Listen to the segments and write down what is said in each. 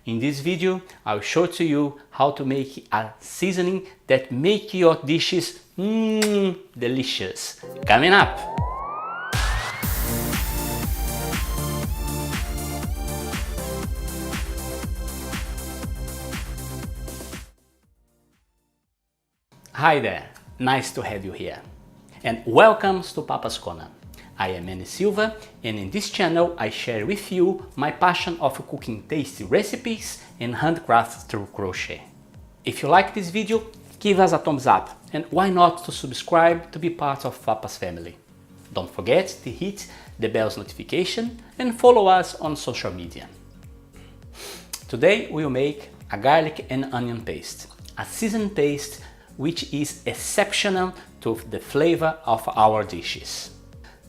In this video, I'll show to you how to make a seasoning that make your dishes delicious. Coming up! Hi there, nice to have you here. And welcome to Papa's Corner. I am Manny Silva, and in this channel I share with you my passion of cooking tasty recipes and handcrafts through crochet. If you like this video, give us a thumbs up, and why not to subscribe to be part of Papa's family. Don't forget to hit the bell's notification and follow us on social media. Today we'll make a garlic and onion paste, a seasoned paste which is exceptional to the flavor of our dishes.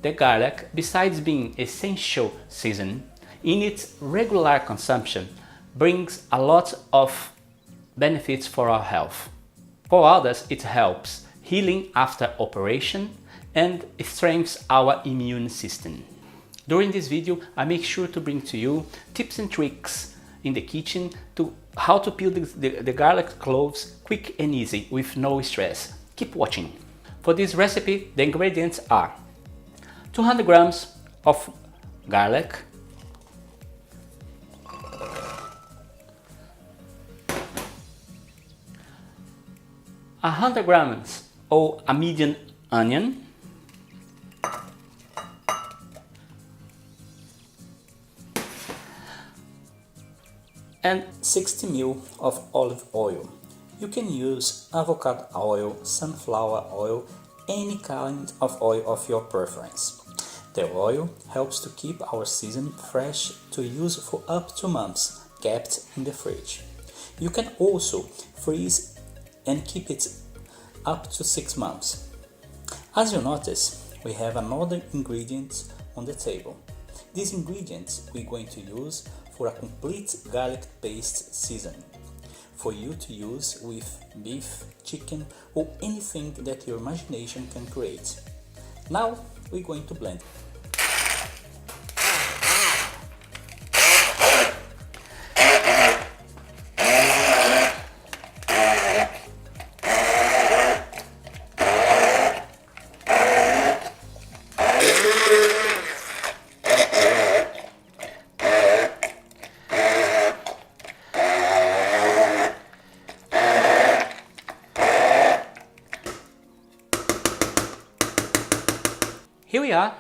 The garlic, besides being essential seasoning, in its regular consumption brings a lot of benefits for our health. For others, it helps healing after operation and strengthens our immune system. During this video, I make sure to bring to you tips and tricks in the kitchen to how to peel the garlic cloves quick and easy with no stress. Keep watching. For this recipe, the ingredients are 200 grams of garlic, 100 grams of a medium onion, and 60 ml of olive oil. You can use avocado oil, sunflower oil, any kind of oil of your preference. The oil helps to keep our seasoning fresh to use for up to months, kept in the fridge. You can also freeze and keep it up to 6 months. As you notice, we have another ingredient on the table. These ingredients we're going to use for a complete garlic paste seasoning, for you to use with beef, chicken, or anything that your imagination can create. Now we're going to blend. Here we are.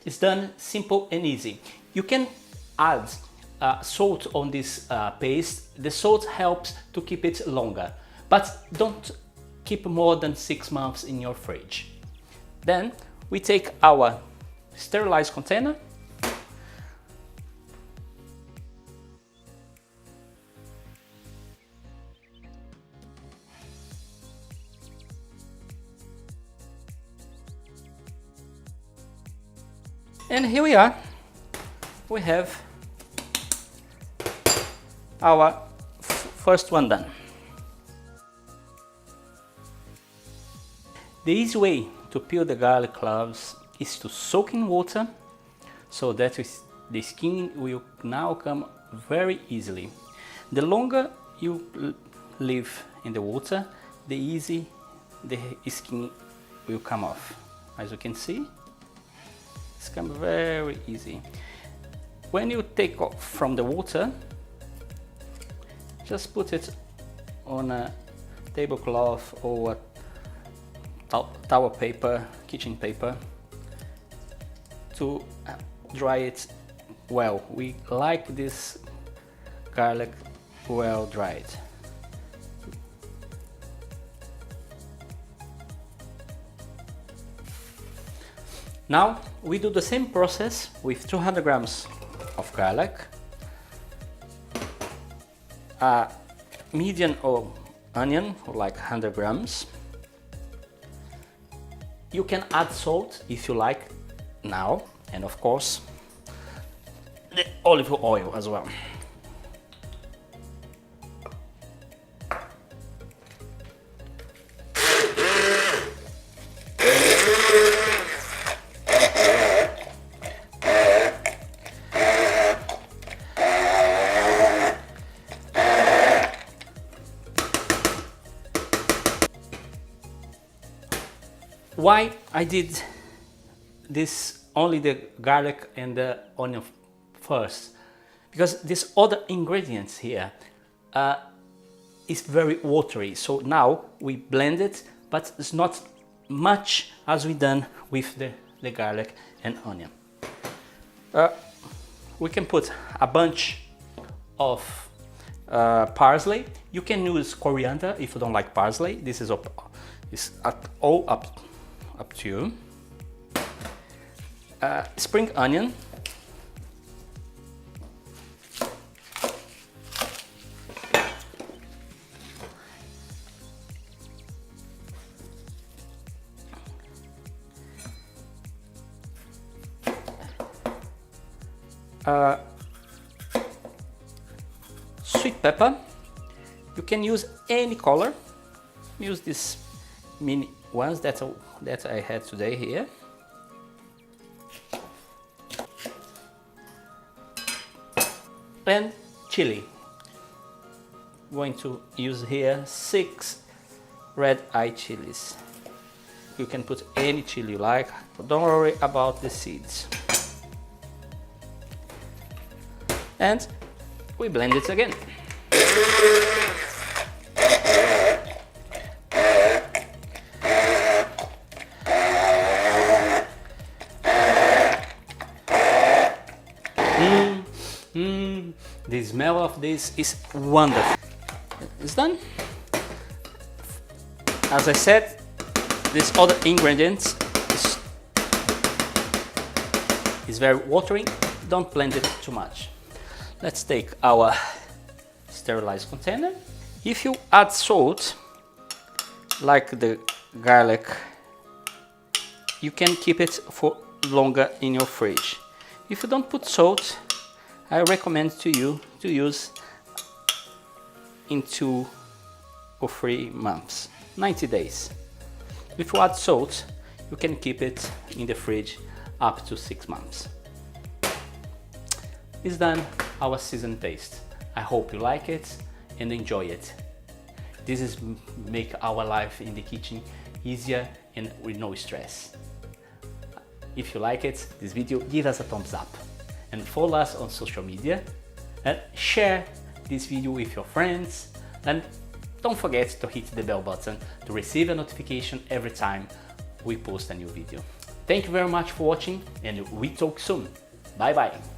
It's done, simple and easy. You can add salt on this paste. The salt helps to keep it longer, but don't keep more than 6 months in your fridge. Then we take our sterilized container, and here we are. We have our first one done. The easy way to peel the garlic cloves is to soak in water, so that the skin will now come very easily. The longer you leave in the water, the easy the skin will come off. As you can see, it's come very easy. When you take off from the water, just put it on a tablecloth or a towel paper, kitchen paper, to dry it well. We like this garlic well dried. Now we do the same process with 200 grams of garlic, a medium or onion, like 100 grams. You can add salt if you like now, and of course the olive oil as well. Why I did this, only the garlic and the onion first? Because these other ingredients here is very watery. So now we blend it, but it's not much as we done with the garlic and onion. We can put a bunch of parsley. You can use coriander if you don't like parsley. This is all up to you. Spring onion. Sweet pepper. You can use any color. Use these mini ones that I had today here. And chili. I'm going to use here 6 red eye chilies. You can put any chili you like, but don't worry about the seeds. And we blend it again. The smell of this is wonderful. It's done. As I said, these other ingredients is very watery. Don't blend it too much. Let's take our sterilized container. If you add salt, like the garlic, you can keep it for longer in your fridge. If you don't put salt, I recommend to you to use in 2 or 3 months, 90 days. If you add salt, you can keep it in the fridge up to 6 months. It's done, our seasoned paste. I hope you like it and enjoy it. This is make our life in the kitchen easier and with no stress. If you like it, this video, give us a thumbs up and follow us on social media and share this video with your friends, and don't forget to hit the bell button to receive a notification every time we post a new video. Thank you very much for watching, and we talk soon. Bye bye.